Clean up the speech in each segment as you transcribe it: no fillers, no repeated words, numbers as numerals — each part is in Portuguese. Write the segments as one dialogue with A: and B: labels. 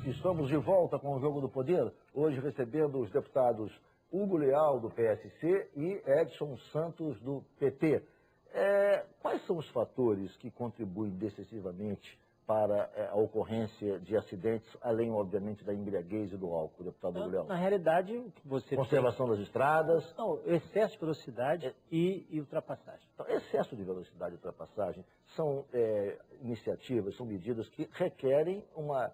A: Estamos de volta com o Jogo do Poder, hoje recebendo os deputados Hugo Leal, do PSC, e Edson Santos, do PT. Quais são os fatores que contribuem decisivamente para a ocorrência de acidentes, além, obviamente, da embriaguez e do álcool, deputado Hugo Leal?
B: Na realidade, o que você
A: Conservação das estradas.
B: Não, excesso de velocidade e ultrapassagem.
A: Então, excesso de velocidade e ultrapassagem são iniciativas, são medidas que requerem uma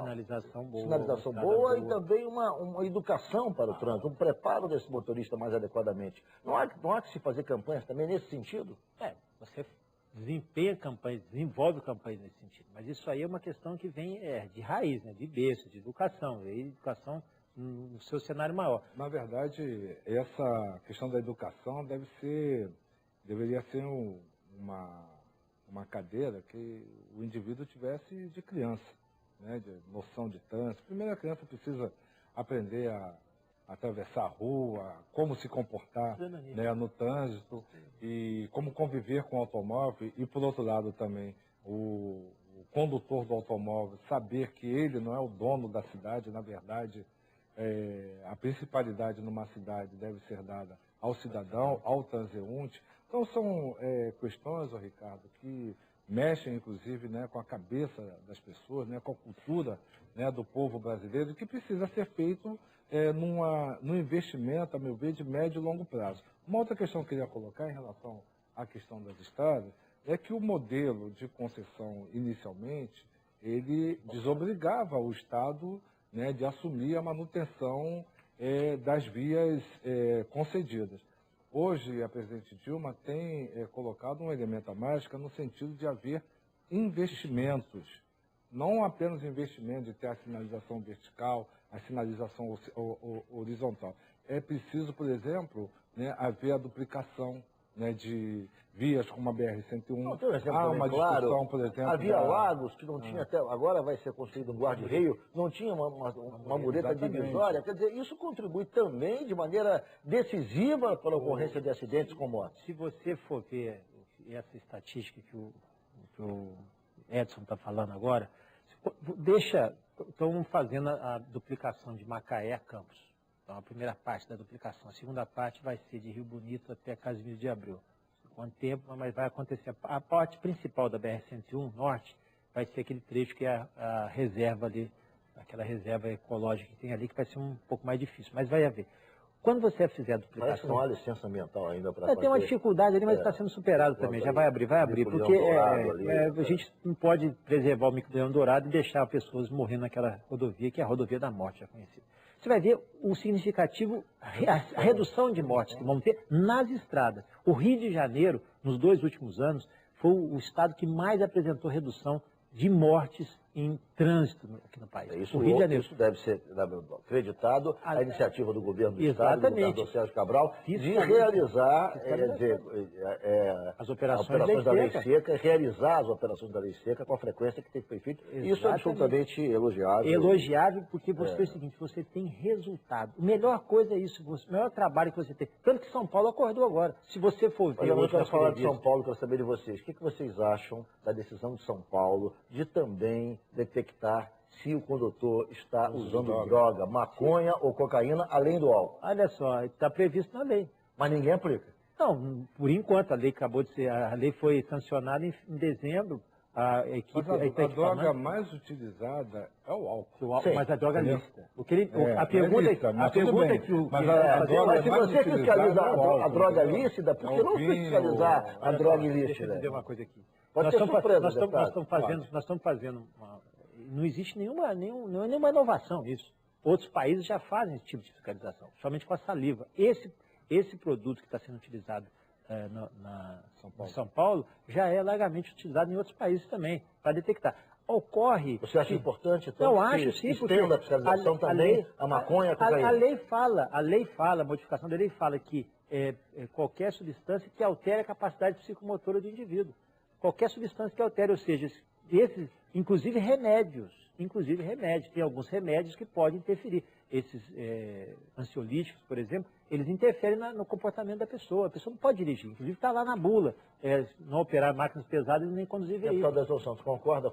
B: sinalização
A: boa e também uma educação para o trânsito, um preparo desse motorista mais adequadamente. Não há que se fazer campanhas também nesse sentido?
B: Você desempenha campanhas, desenvolve campanhas nesse sentido, mas isso aí é uma questão que vem de raiz, né, de berço, de educação, e educação no seu cenário maior.
C: Na verdade, essa questão da educação deveria ser uma cadeira que o indivíduo tivesse de criança, né, de noção de trânsito. Primeiro, a criança precisa aprender a atravessar a rua, como se comportar, né, no trânsito e como conviver com o automóvel. E, por outro lado, também, o condutor do automóvel saber que ele não é o dono da cidade. Na verdade, a principalidade numa cidade deve ser dada ao cidadão, ao transeunte. Então, são questões, Ricardo, que mexem, inclusive, né, com a cabeça das pessoas, né, com a cultura, né, do povo brasileiro, que precisa ser feito num investimento, a meu ver, de médio e longo prazo. Uma outra questão que eu queria colocar em relação à questão das estradas é que o modelo de concessão, inicialmente, ele desobrigava o Estado, né, de assumir a manutenção das vias concedidas. Hoje, a presidente Dilma tem colocado um elemento a mais, no sentido de haver investimentos, não apenas investimento de ter a sinalização vertical, a sinalização horizontal. É preciso, por exemplo, né, haver a duplicação, né, de vias como a BR-101.
A: Há uma discussão, por exemplo... Havia Lagos que não tinha até... Agora vai ser construído um guarda-reio, não tinha uma mureta divisória. Quer dizer, isso contribui também de maneira decisiva para a ocorrência de acidentes como esse.
B: Se você for ver essa estatística que o Edson está falando agora, estão fazendo a duplicação de Macaé a Campos. Então, a primeira parte da duplicação. A segunda parte vai ser de Rio Bonito até Casimiro de Abreu. Quanto tempo, mas vai acontecer. A parte principal da BR-101 Norte vai ser aquele trecho que é a reserva ali, aquela reserva ecológica que tem ali, que vai ser um pouco mais difícil, mas vai haver. Quando você fizer a duplicação...
A: Parece que não há licença ambiental ainda para fazer.
B: Tem uma dificuldade ali, mas está sendo superado também. Já vai abrir, porque a gente não pode preservar o Mico-Leão Dourado e deixar pessoas morrendo naquela rodovia, que é a rodovia da morte, já conhecida. Você vai ver o significativo, a redução de mortes que vão ter nas estradas. O Rio de Janeiro, nos 2 últimos anos, foi o estado que mais apresentou redução de mortes em trânsito aqui no país.
A: O Rio de Janeiro. Isso deve ser acreditado à iniciativa do governo do Estado, do governador Sérgio Cabral, de realizar
B: as operações
A: da lei seca, realizar as operações da lei seca com a frequência que tem que ser feita. Isso é absolutamente elogiável.
B: Elogiável, porque você fez o seguinte, você tem resultado. A melhor coisa é isso, o melhor trabalho que você tem. Tanto que São Paulo acordou agora. Se você for ver...
A: Eu quero falar de São Paulo, quero saber de vocês. O que vocês acham da decisão de São Paulo de também detectar se o condutor está usando droga, maconha ou cocaína, além do álcool?
B: Olha só, está previsto na lei.
A: Mas ninguém aplica?
B: Não, por enquanto, a lei acabou de ser, a lei foi sancionada em dezembro. A equipe,
C: a droga mais utilizada é o álcool.
B: Sim, mas a droga lícita. A pergunta é que o...
A: Mas se você fiscalizar a droga lícita, por que não fiscalizar a droga ilícita?
B: Deixa eu dizer uma coisa aqui.
A: Nós
B: estamos fazendo não existe nenhuma inovação nisso. Outros países já fazem esse tipo de fiscalização, somente com a saliva. Esse produto que está sendo utilizado em São Paulo já é largamente utilizado em outros países também, para detectar. Ocorre...
A: Você acha importante, então,
B: eu acho, sim, porque
A: a fiscalização também, a maconha, a cocaína?
B: A lei fala, a modificação da lei fala que qualquer substância que altere a capacidade psicomotora do indivíduo. Qualquer substância que altere, ou seja, inclusive remédios, tem alguns remédios que podem interferir. Esses ansiolíticos, por exemplo, eles interferem no comportamento da pessoa. A pessoa não pode dirigir, inclusive está lá na bula, não operar máquinas pesadas e nem conduzir veículos.
A: Deputado Edson Santos, concorda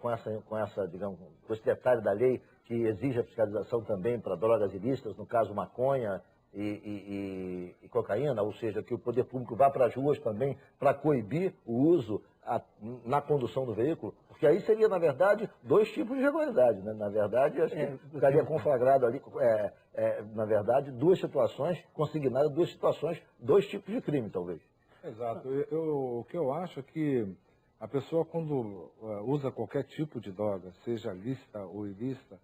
A: digamos, com esse detalhe da lei que exige a fiscalização também para drogas ilícitas, no caso maconha e cocaína, ou seja, que o poder público vá para as ruas também para coibir o uso na condução do veículo? Porque aí seria, na verdade, dois tipos de irregularidade, né? Na verdade, acho que ficaria conflagrado ali, na verdade, duas situações, consignadas duas situações, dois tipos de crime, talvez.
C: Exato. O que eu acho é que a pessoa, quando usa qualquer tipo de droga, seja lícita ou ilícita,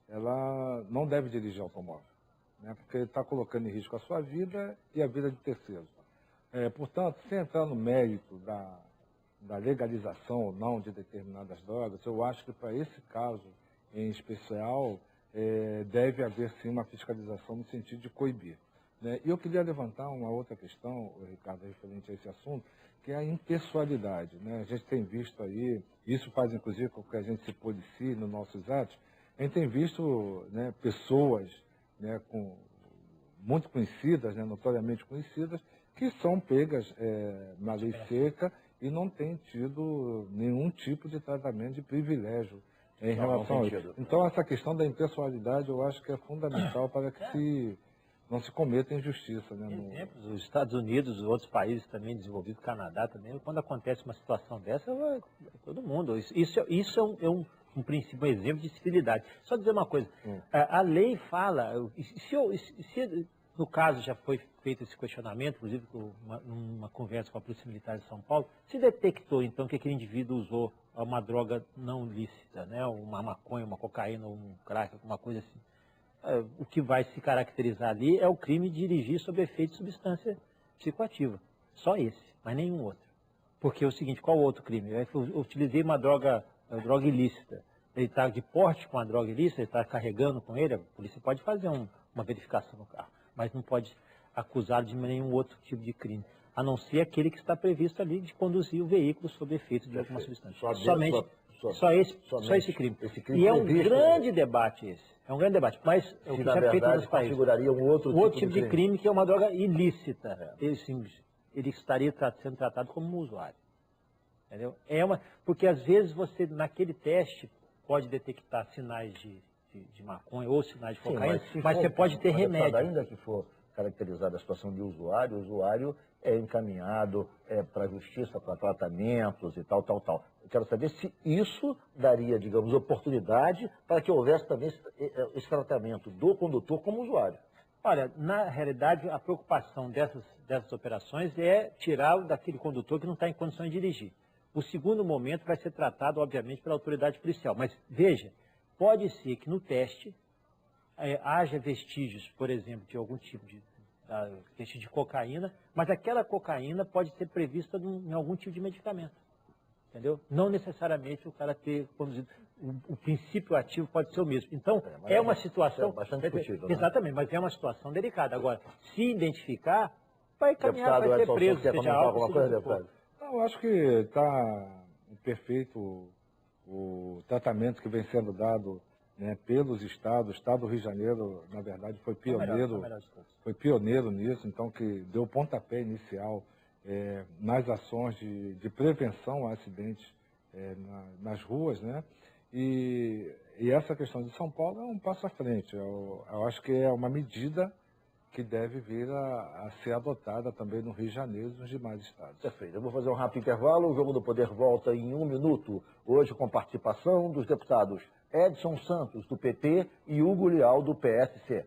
C: ela não deve dirigir automóvel, né? Porque está colocando em risco a sua vida e a vida de terceiros. Portanto, sem entrar no mérito da legalização ou não de determinadas drogas, eu acho que para esse caso em especial deve haver sim uma fiscalização no sentido de coibir, né? E eu queria levantar uma outra questão, Ricardo, referente a esse assunto, que é a impessoalidade, né? A gente tem visto aí, isso faz inclusive com que a gente se policie nos nossos atos, a gente tem visto, né, pessoas, né, muito conhecidas, né, notoriamente conhecidas, que são pegas na lei seca e não têm tido nenhum tipo de tratamento de privilégio em relação a isso. Então, essa questão da impessoalidade eu acho que é fundamental para que não se cometa injustiça, né?
B: Exemplos, os Estados Unidos, outros países também desenvolvidos, Canadá também, quando acontece uma situação dessa, todo mundo. Isso é um princípio, um exemplo de civilidade. Só dizer uma coisa, a lei fala, se no caso já foi feito esse questionamento, inclusive numa conversa com a Polícia Militar de São Paulo, se detectou então que aquele indivíduo usou uma droga não lícita, né, uma maconha, uma cocaína, um crack, alguma coisa assim, o que vai se caracterizar ali é o crime de dirigir sob efeito de substância psicoativa. Só esse, mas nenhum outro. Porque é o seguinte, qual o outro crime? Eu utilizei uma droga ilícita. Ele está de porte com a droga ilícita, ele está carregando com ele, a polícia pode fazer uma verificação no carro, mas não pode acusá-lo de nenhum outro tipo de crime, a não ser aquele que está previsto ali de conduzir o veículo sob efeito de alguma substância. Só esse crime. E é um grande debate esse. É um grande debate, mas
A: é o que já é feito nos países. Configuraria um outro
B: tipo de crime que é uma droga ilícita. Ele estaria sendo tratado como um usuário. Entendeu? Porque às vezes você, naquele teste, pode detectar sinais de maconha ou sinais de cocaína, mas você pode ter remédio.
A: Ainda que for caracterizada a situação de usuário, o usuário é encaminhado para a justiça, para tratamentos e tal. Eu quero saber se isso daria, digamos, oportunidade para que houvesse também esse tratamento do condutor como usuário.
B: Olha, na realidade, a preocupação dessas operações é tirá-lo daquele condutor que não está em condições de dirigir. O segundo momento vai ser tratado, obviamente, pela autoridade policial. Mas, veja, pode ser que no teste haja vestígios, por exemplo, de algum tipo de cocaína, mas aquela cocaína pode ser prevista em algum tipo de medicamento. Entendeu? Não necessariamente o cara ter conduzido. O princípio ativo pode ser o mesmo. Então, é uma situação...
A: bastante discutível,
B: exatamente, mas é uma situação delicada. Agora, se identificar, vai caminhar, vai ser preso, seja algo, seja
C: coisa. Eu acho que está perfeito o tratamento que vem sendo dado, né, pelos estados. O estado do Rio de Janeiro, na verdade, foi pioneiro nisso, então que deu pontapé inicial nas ações de prevenção a acidentes nas ruas, né? E essa questão de São Paulo é um passo à frente. Eu acho que é uma medida que deve vir a ser adotada também no Rio de Janeiro e nos demais estados.
A: Perfeito. Eu vou fazer um rápido intervalo. O Jogo do Poder volta em 1 minuto. Hoje com participação dos deputados Edson Santos, do PT, e Hugo Leal, do PSC.